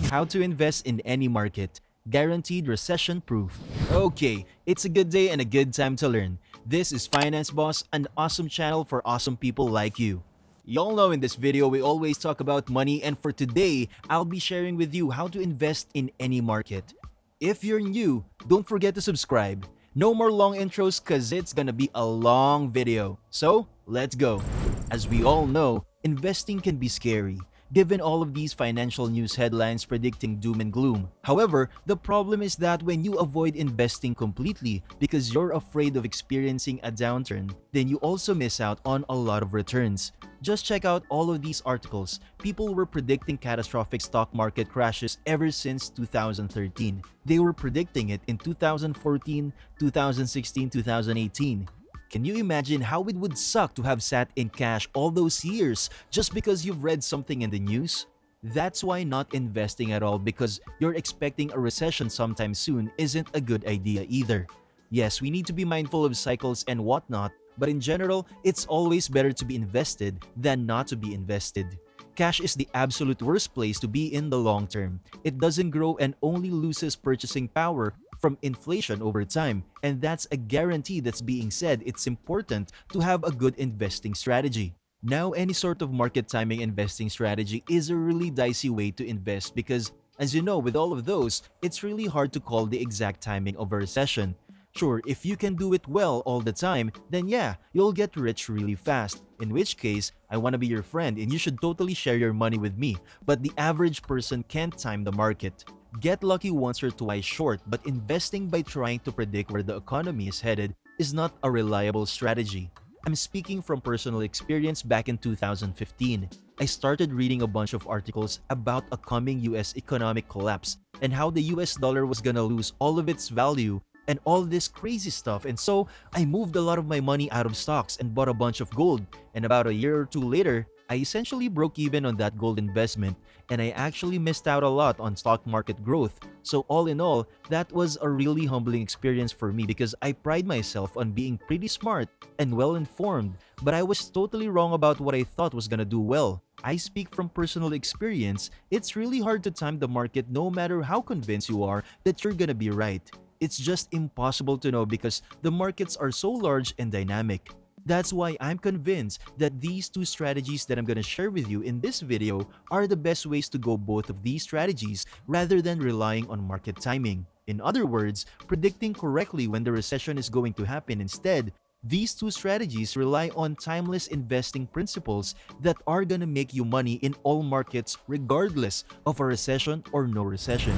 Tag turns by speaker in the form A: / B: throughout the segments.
A: How to invest in any market. Guaranteed recession proof. Okay, it's a good day and a good time to learn. This is Finance Boss, an awesome channel for awesome people like you. Y'all know in this video we always talk about money, and for today, I'll be sharing with you how to invest in any market. If you're new, don't forget to subscribe. No more long intros cause it's gonna be a long video. So, let's go. As we all know, investing can be scary, given all of these financial news headlines predicting doom and gloom. However, the problem is that when you avoid investing completely because you're afraid of experiencing a downturn, then you also miss out on a lot of returns. Just check out all of these articles. People were predicting catastrophic stock market crashes ever since 2013. They were predicting it in 2014, 2016, 2018. Can you imagine how it would suck to have sat in cash all those years just because you've read something in the news? That's why not investing at all because you're expecting a recession sometime soon isn't a good idea either. Yes, we need to be mindful of cycles and whatnot, but in general, it's always better to be invested than not to be invested. Cash is the absolute worst place to be in the long term. It doesn't grow and only loses purchasing power from inflation over time, and that's a guarantee. That's being said, it's important to have a good investing strategy. Now, any sort of market timing investing strategy is a really dicey way to invest because, as you know, with all of those, it's really hard to call the exact timing of a recession. Sure, if you can do it well all the time, then yeah, you'll get rich really fast. In which case, I want to be your friend and you should totally share your money with me. But the average person can't time the market. Get lucky once or twice short, but investing by trying to predict where the economy is headed is not a reliable strategy. I'm speaking from personal experience back in 2015. I started reading a bunch of articles about a coming US economic collapse and how the US dollar was gonna lose all of its value and all this crazy stuff, and so I moved a lot of my money out of stocks and bought a bunch of gold, and about a year or two later, I essentially broke even on that gold investment, and I actually missed out a lot on stock market growth. So all in all, that was a really humbling experience for me because I pride myself on being pretty smart and well informed, but I was totally wrong about what I thought was gonna do well. I speak from personal experience. It's really hard to time the market no matter how convinced you are that you're gonna be right. It's just impossible to know because the markets are so large and dynamic. That's why I'm convinced that these two strategies that I'm going to share with you in this video are the best ways to go both of these strategies rather than relying on market timing. In other words, predicting correctly when the recession is going to happen instead. These two strategies rely on timeless investing principles that are gonna make you money in all markets regardless of a recession or no recession.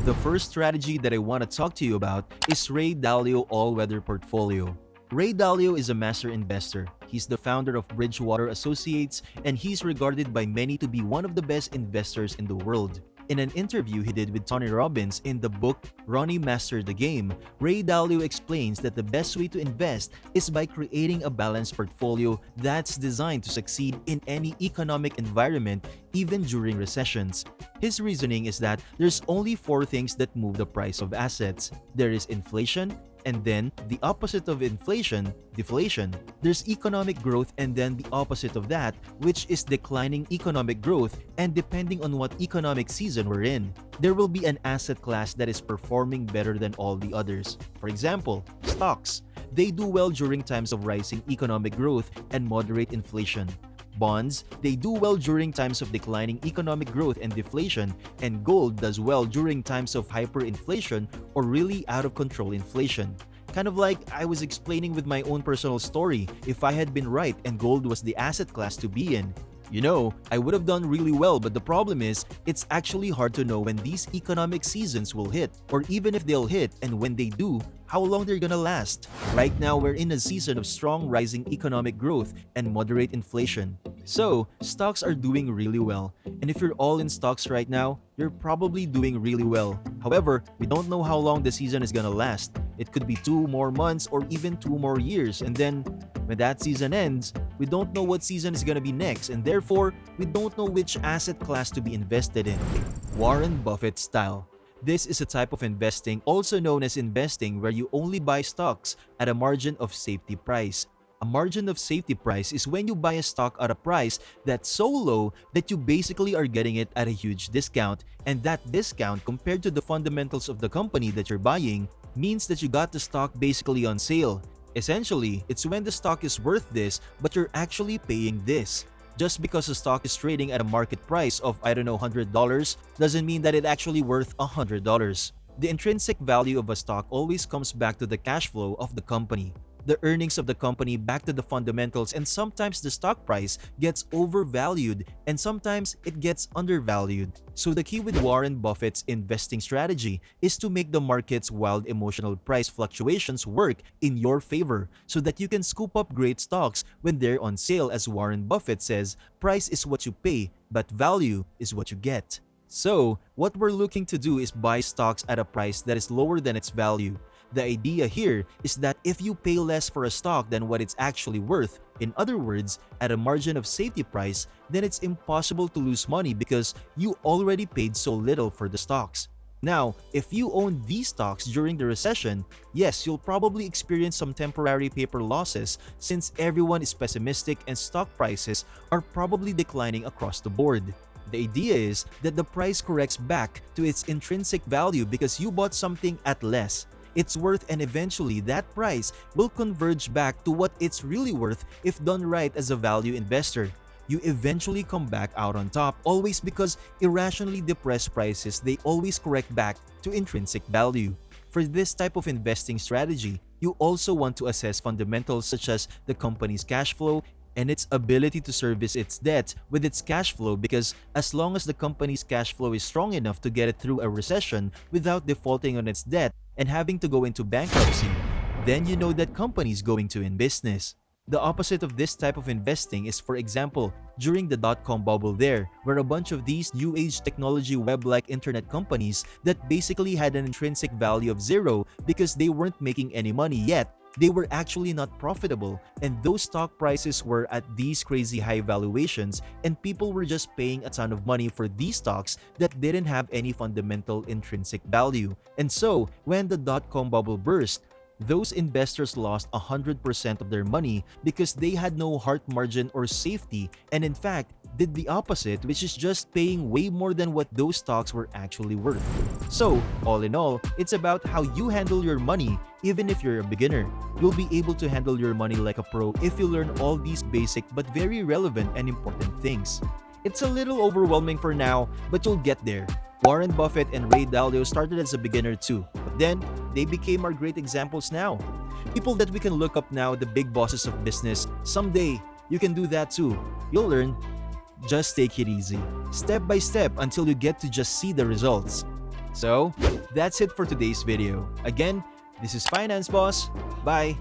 A: The first strategy that I want to talk to you about is Ray Dalio All-Weather Portfolio. Ray Dalio is a master investor. He's the founder of Bridgewater Associates and he's regarded by many to be one of the best investors in the world. In an interview he did with Tony Robbins in the book Ronnie Mastered the Game, Ray Dalio explains that the best way to invest is by creating a balanced portfolio that's designed to succeed in any economic environment, even during recessions. His reasoning is that there's only four things that move the price of assets. There is inflation, and then the opposite of inflation, deflation. There's economic growth and then the opposite of that, which is declining economic growth, and depending on what economic season we're in, there will be an asset class that is performing better than all the others. For example, stocks. They do well during times of rising economic growth and moderate inflation. Bonds, they do well during times of declining economic growth and deflation, and gold does well during times of hyperinflation or really out of control inflation. Kind of like I was explaining with my own personal story, if I had been right and gold was the asset class to be in, you know, I would have done really well, but the problem is, it's actually hard to know when these economic seasons will hit, or even if they'll hit, and when they do, how long they're gonna last. Right now, we're in a season of strong rising economic growth and moderate inflation. So, stocks are doing really well, and if you're all in stocks right now, you're probably doing really well. However, we don't know how long the season is gonna last. It could be 2 more months or even 2 more years, and then when that season ends, we don't know what season is gonna be next, and therefore, we don't know which asset class to be invested in. Warren Buffett style. This is a type of investing also known as investing where you only buy stocks at a margin of safety price. A margin of safety price is when you buy a stock at a price that's so low that you basically are getting it at a huge discount, and that discount compared to the fundamentals of the company that you're buying means that you got the stock basically on sale. Essentially, it's when the stock is worth this but you're actually paying this. Just because a stock is trading at a market price of, I don't know, $100 doesn't mean that it's actually worth $100. The intrinsic value of a stock always comes back to the cash flow of the company, the earnings of the company back to the fundamentals, and sometimes the stock price gets overvalued and sometimes it gets undervalued. So the key with Warren Buffett's investing strategy is to make the market's wild emotional price fluctuations work in your favor so that you can scoop up great stocks when they're on sale. As Warren Buffett says, price is what you pay, but value is what you get. So, what we're looking to do is buy stocks at a price that is lower than its value. The idea here is that if you pay less for a stock than what it's actually worth, in other words, at a margin of safety price, then it's impossible to lose money because you already paid so little for the stocks. Now, if you own these stocks during the recession, yes, you'll probably experience some temporary paper losses since everyone is pessimistic and stock prices are probably declining across the board. The idea is that the price corrects back to its intrinsic value because you bought something at less it's worth, and eventually that price will converge back to what it's really worth if done right as a value investor. You eventually come back out on top, always because irrationally depressed prices, they always correct back to intrinsic value. For this type of investing strategy, you also want to assess fundamentals such as the company's cash flow and its ability to service its debt with its cash flow, because as long as the company's cash flow is strong enough to get it through a recession without defaulting on its debt and having to go into bankruptcy, then you know that company is going to in business. The opposite of this type of investing is, for example, during the dot-com bubble there, where a bunch of these new age technology web-like internet companies that basically had an intrinsic value of zero because they weren't making any money yet, they were actually not profitable, and those stock prices were at these crazy high valuations, and people were just paying a ton of money for these stocks that didn't have any fundamental intrinsic value. And so, when the dot-com bubble burst, those investors lost 100% of their money because they had no heart margin or safety, and in fact, did the opposite, which is just paying way more than what those stocks were actually worth. So, all in all, it's about how you handle your money. Even if you're a beginner, you'll be able to handle your money like a pro if you learn all these basic but very relevant and important things. It's a little overwhelming for now, but you'll get there. Warren Buffett and Ray Dalio started as a beginner too, but then they became our great examples now. People that we can look up now, the big bosses of business. Someday, you can do that too. You'll learn. Just take it easy, step by step, until you get to just see the results. So, that's it for today's video. Again, this is Finance Boss. Bye!